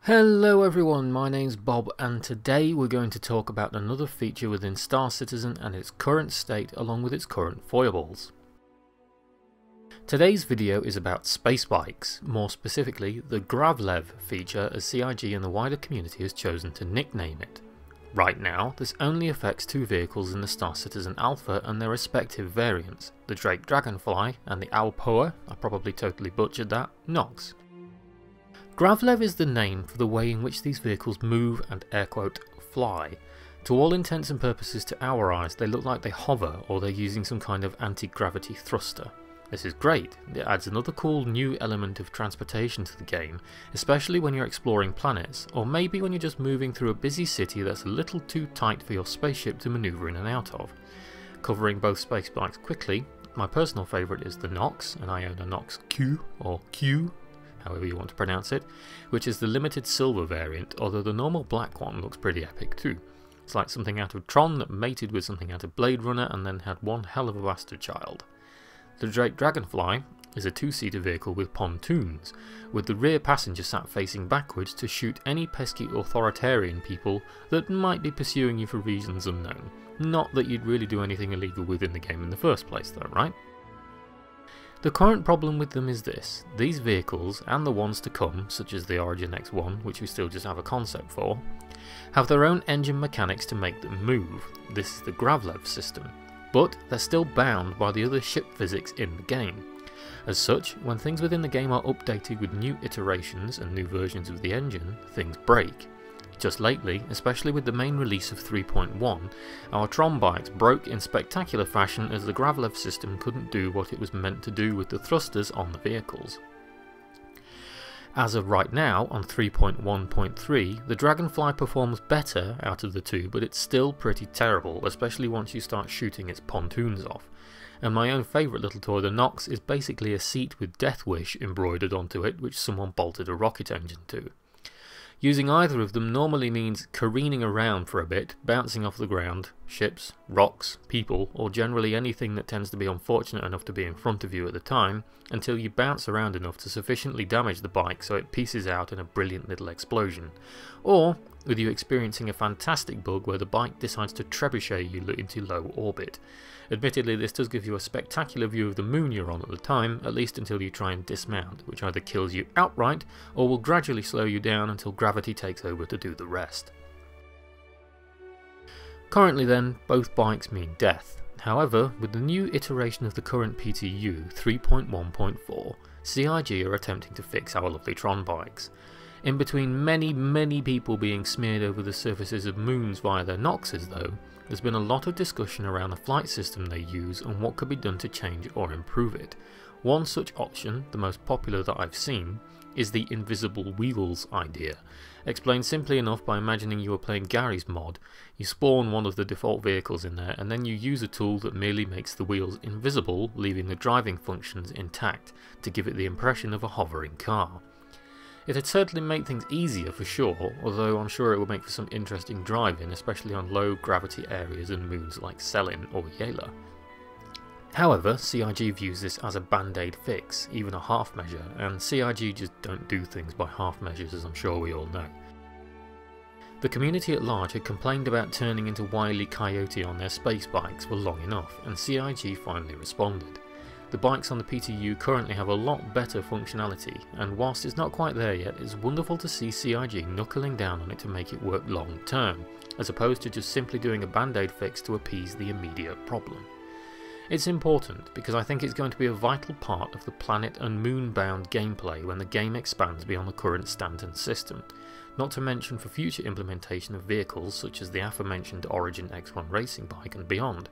Hello everyone, my name's Bob and today we're going to talk about another feature within StarCitizen and its current state along with its current foibles. Today's video is about space bikes, more specifically the GravLev feature as CIG and the wider community has chosen to nickname it. Right now this only affects two vehicles in the StarCitizen Alpha and their respective variants, the Drake Dragonfly and the Alpoa, I probably totally butchered that, Nox. GravLev is the name for the way in which these vehicles move and air quote fly. To all intents and purposes to our eyes they look like they hover or they're using some kind of anti-gravity thruster. This is great, it adds another cool new element of transportation to the game, especially when you're exploring planets, or maybe when you're just moving through a busy city that's a little too tight for your spaceship to manoeuvre in and out of. Covering both space bikes quickly, my personal favourite is the Nox, and I own a Nox Q, or Q, however you want to pronounce it, which is the limited silver variant, although the normal black one looks pretty epic too. It's like something out of Tron that mated with something out of Blade Runner and then had one hell of a bastard child. The Drake Dragonfly is a two-seater vehicle with pontoons, with the rear passenger sat facing backwards to shoot any pesky authoritarian people that might be pursuing you for reasons unknown. Not that you'd really do anything illegal within the game in the first place though, right? The current problem with them is this: these vehicles, and the ones to come, such as the Origin X1, which we still just have a concept for, have their own engine mechanics to make them move. This is the GravLev system, but they're still bound by the other ship physics in the game. As such, when things within the game are updated with new iterations and new versions of the engine, things break. Just lately, especially with the main release of 3.1, our Tron bikes broke in spectacular fashion as the GravLev system couldn't do what it was meant to do with the thrusters on the vehicles. As of right now, on 3.1.3, the Dragonfly performs better out of the two, but it's still pretty terrible, especially once you start shooting its pontoons off. And my own favourite little toy, the Nox, is basically a seat with Death Wish embroidered onto it, which someone bolted a rocket engine to. Using either of them normally means careening around for a bit, bouncing off the ground, ships, rocks, people, or generally anything that tends to be unfortunate enough to be in front of you at the time, until you bounce around enough to sufficiently damage the bike so it pieces out in a brilliant little explosion. Or with you experiencing a fantastic bug where the bike decides to trebuchet you into low orbit. Admittedly, this does give you a spectacular view of the moon you're on at the time, at least until you try and dismount, which either kills you outright or will gradually slow you down until gravity takes over to do the rest. Currently then, both bikes mean death. However, with the new iteration of the current PTU 3.1.4, CIG are attempting to fix our lovely Tron bikes. In between many people being smeared over the surfaces of moons via their Noxes though, there's been a lot of discussion around the flight system they use and what could be done to change or improve it. One such option, the most popular that I've seen, is the invisible wheels idea. Explained simply enough by imagining you were playing Gary's mod, you spawn one of the default vehicles in there and then you use a tool that merely makes the wheels invisible, leaving the driving functions intact to give it the impression of a hovering car. It'd certainly make things easier for sure, although I'm sure it would make for some interesting driving, especially on low gravity areas and moons like Selin or Yela. However, CIG views this as a band-aid fix, even a half measure, and CIG just don't do things by half measures, as I'm sure we all know. The community at large had complained about turning into Wile E. Coyote on their space bikes for long enough, and CIG finally responded. The bikes on the PTU currently have a lot better functionality, and whilst it's not quite there yet, it's wonderful to see CIG knuckling down on it to make it work long term, as opposed to just simply doing a band-aid fix to appease the immediate problem. It's important because I think it's going to be a vital part of the planet and moon-bound gameplay when the game expands beyond the current Stanton system, not to mention for future implementation of vehicles such as the aforementioned Origin X1 racing bike and beyond.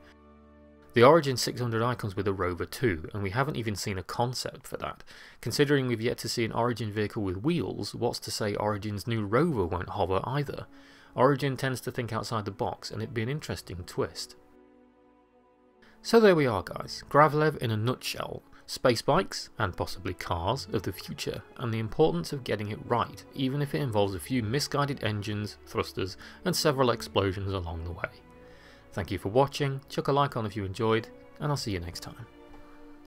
The Origin 600i comes with a Rover too, and we haven't even seen a concept for that. Considering we've yet to see an Origin vehicle with wheels, what's to say Origin's new Rover won't hover either? Origin tends to think outside the box, and it'd be an interesting twist. So there we are guys, GravLev in a nutshell. Space bikes, and possibly cars, of the future, and the importance of getting it right, even if it involves a few misguided engines, thrusters, and several explosions along the way. Thank you for watching, chuck a like on if you enjoyed, and I'll see you next time.